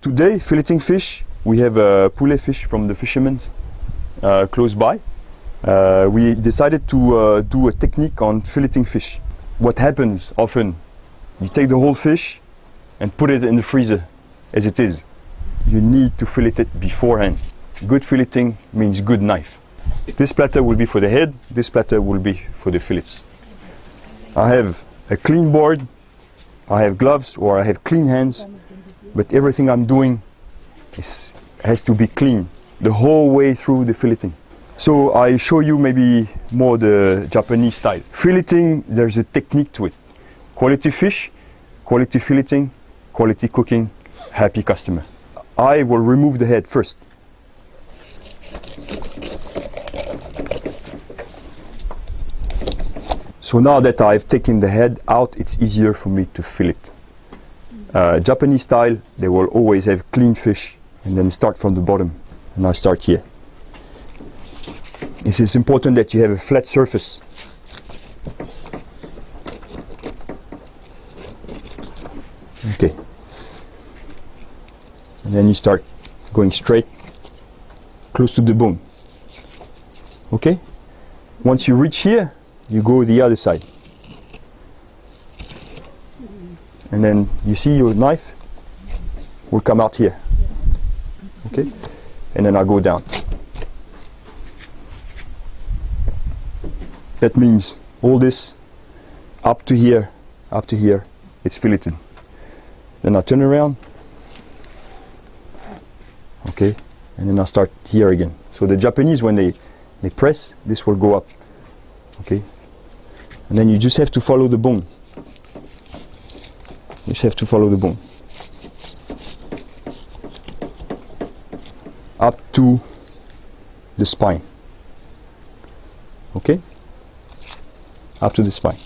Today, filleting fish, we have a poulet fish from the fishermen close by. We decided to do a technique on filleting fish. What happens often, you take the whole fish and put it in the freezer as it is. You need to fillet it beforehand. Good filleting means good knife. This platter will be for the head, this platter will be for the fillets. I have a clean board, I have gloves or I have clean hands, but everything I'm doing has to be clean the whole way through the filleting. So I show you maybe more the Japanese style. Filleting, there's a technique to it. Quality fish, quality filleting, quality cooking, happy customer. I will remove the head first. So now that I've taken the head out, it's easier for me to fillet. Japanese style, they will always have clean fish and then start from the bottom. And I start here. It is important that you have a flat surface. Okay. And then you start going straight, close to the bone. Okay? Once you reach here, you go the other side. And then you see your knife will come out here. Okay? And then I go down. That means all this up to here, it's filleted. Then I turn around. Okay? And then I start here again. So the Japanese, when they press, this will go up. Okay? And then you just have to follow the bone. You just have to follow the bone. Up to the spine. Okay? Up to the spine.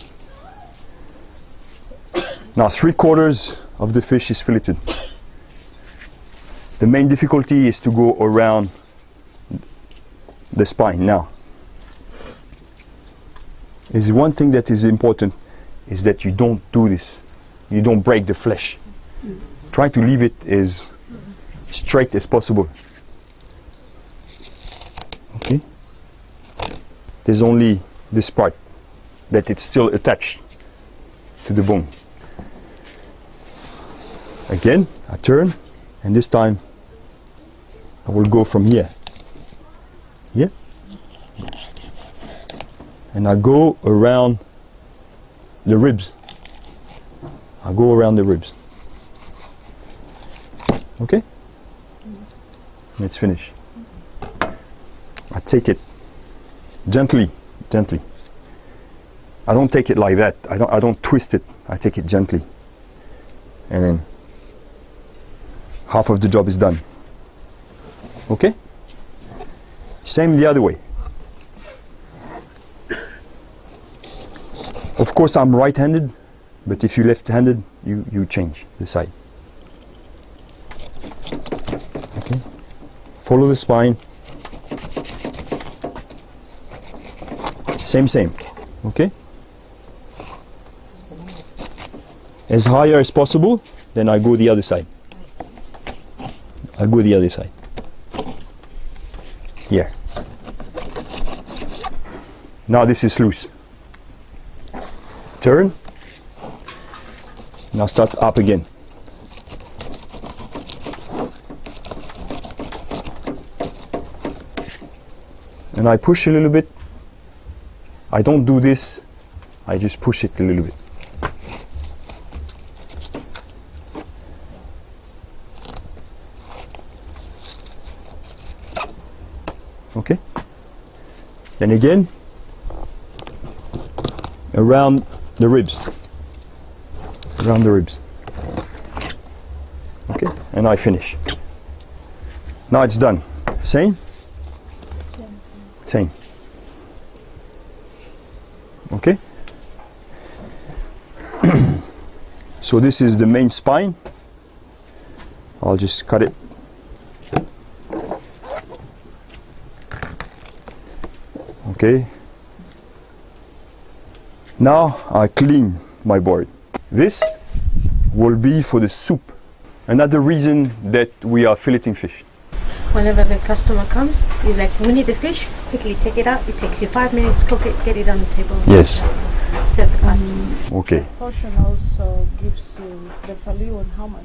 Now 3/4 of the fish is filleted. The main difficulty is to go around the spine. Now, is one thing that is important is that you don't do this. You don't break the flesh. Try to leave it as straight as possible. Okay? There's only this part that it's still attached to the bone. Again, I turn, and this time I will go from here. Here. And I go around the ribs. I go around the ribs. Okay? Let's finish. I take it gently, gently. I don't take it like that. I don't twist it. I take it gently. And then half of the job is done. Okay? Same the other way. Of course, I'm right-handed, but if you're left-handed, you change the side. Okay? Follow the spine. Same. Okay? As higher as possible, then I go the other side. I go the other side. Here. Now this is loose. Turn. Now start up again. And I push a little bit. I don't do this. I just push it a little bit. Okay? Then again, around the ribs. Around the ribs. Okay? And I finish. Now it's done. Same? Same. Okay? So this is the main spine. I'll just cut it. Okay. Now I clean my board. This will be for the soup. Another reason that we are filleting fish. Whenever the customer comes, you like, we need the fish, quickly take it out. It takes you 5 minutes, cook it, get it on the table. Yes. Serve the customer. Okay. Portion also gives you the value on how much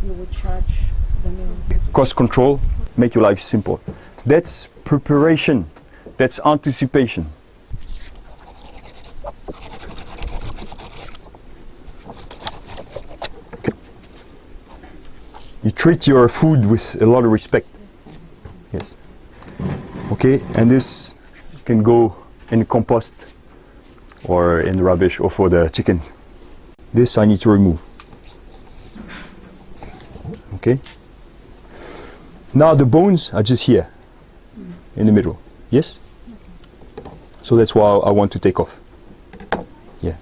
you would charge the meal. Cost control, make your life simple. That's preparation. That's anticipation. Okay. You treat your food with a lot of respect. Yes. Okay, and this can go in compost or in the rubbish or for the chickens. This I need to remove. Okay. Now the bones are just here in the middle. Yes? So that's why I want to take off. Yeah.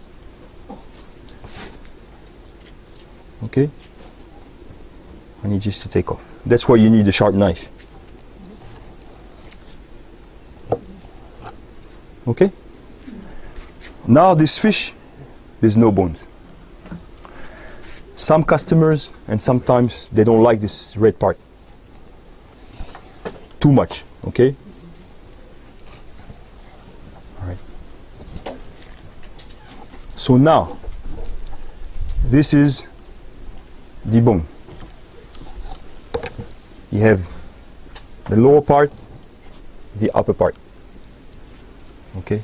Okay. I need just to take off. That's why you need a sharp knife. Okay? Now this fish, there's no bones. Some customers and sometimes they don't like this red part. Too much, okay? All right. So now, this is the bone. You have the lower part, the upper part. Okay,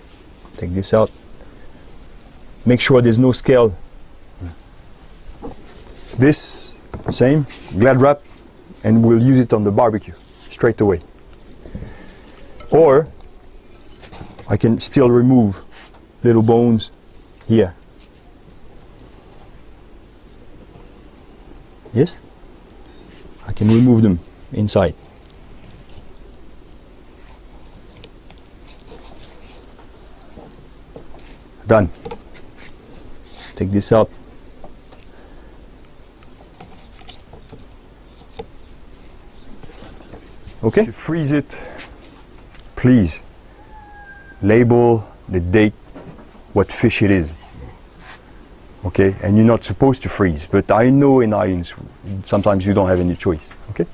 take this out. Make sure there's no scale. This, same, Glad wrap, and we'll use it on the barbecue straight away. Or I can still remove little bones here. Yes? I can remove them inside. Done. Take this out. Okay? To freeze it, please label the date what fish it is. Okay? And you're not supposed to freeze, but I know in islands sometimes you don't have any choice. Okay?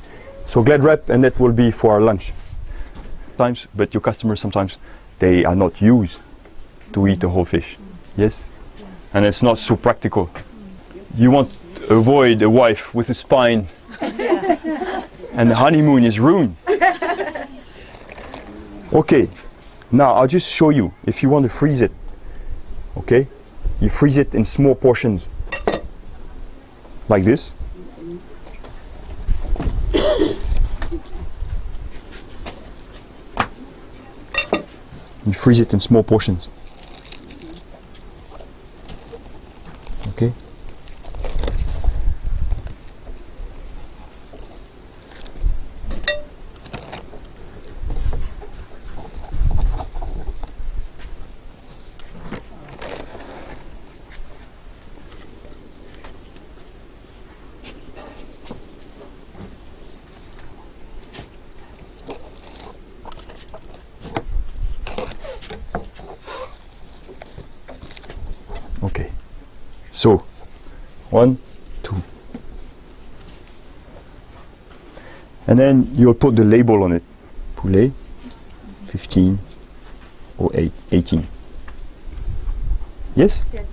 So Glad wrap, and that will be for our lunch. Times, but your customers sometimes they are not used to eat the whole fish. Yes? And it's not so practical. You want to avoid a wife with a spine and the honeymoon is ruined. Okay, now I'll just show you if you want to freeze it. Okay, you freeze it in small portions like this. You freeze it in small portions. Okay. Okay. So, 1, 2. And then you'll put the label on it. Poulet, 15 or 18. Yes? Yes.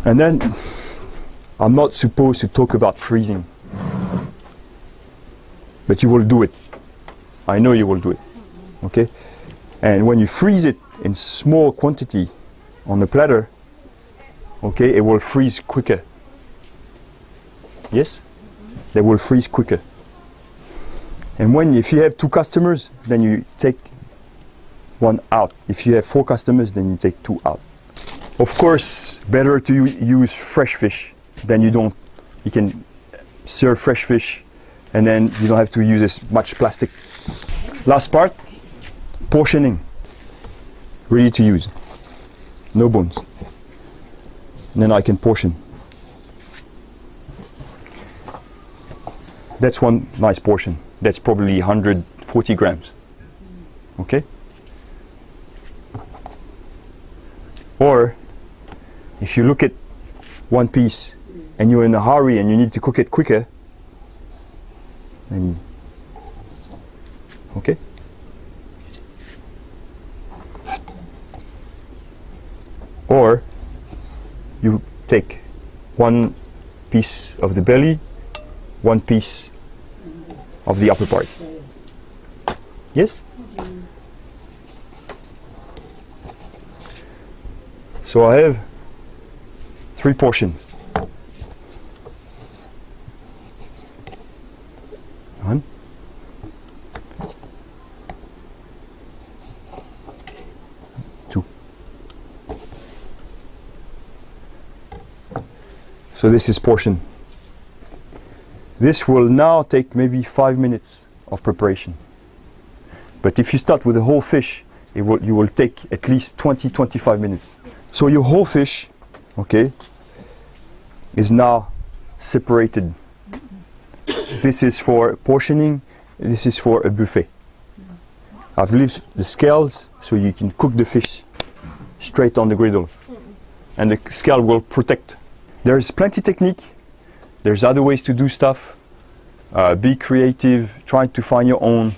And then, I'm not supposed to talk about freezing. But you will do it. I know you will do it. Okay? And when you freeze it in small quantity on the platter, okay, it will freeze quicker. Yes? They will freeze quicker. And if you have 2 customers, then you take 1 out. If you have 4 customers, then you take 2 out. Of course, better to use fresh fish. Then you can serve fresh fish and then you don't have to use as much plastic. Last part, portioning. Ready to use. No bones. And then I can portion. That's one nice portion. That's probably 140 grams. Okay? Or if you look at one piece and you're in a hurry and you need to cook it quicker, and okay. Or you take one piece of the belly, one piece of the upper part. Yes? So I have 3 portions. 1, 2. So this is portion. This will now take maybe 5 minutes of preparation. But if you start with the whole fish, you will take at least 20-25 minutes. So your whole fish, okay, is now separated. This is for portioning, this is for a buffet. I've left the scales so you can cook the fish straight on the griddle. And the scale will protect. There's plenty technique. There's other ways to do stuff. Be creative, try to find your own,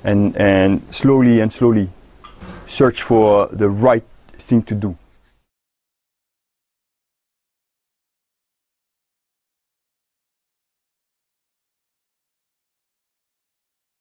and slowly search for the right thing to do.